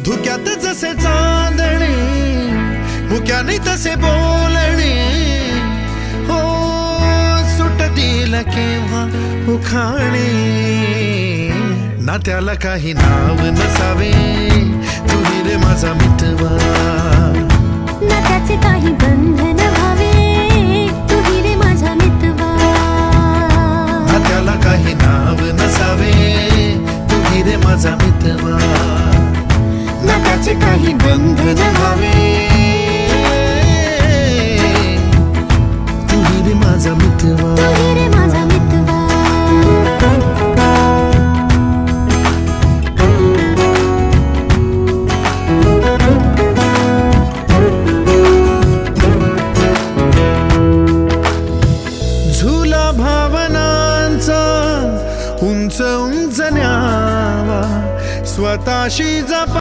धुक्यात जसे चांदणे, मुक्याने तसे बोलणे, हो सुटतील केव्हा उखाणे. ना त्याला काही नाव नसावे, तुही रे माझा मितवा. ना त्याचे काही बंधन व्हावे, तुही रे माझा मितवा. ना त्याला काही नाव नसावे, तुही रे माझा मितवा. ना त्याचे काही बंधन व्हावे, तुही रे माझा मितवा. तुही रे माझा मितवा. झुला भावनांचा उंच उंच न्यावा, स्वतःशी जपा.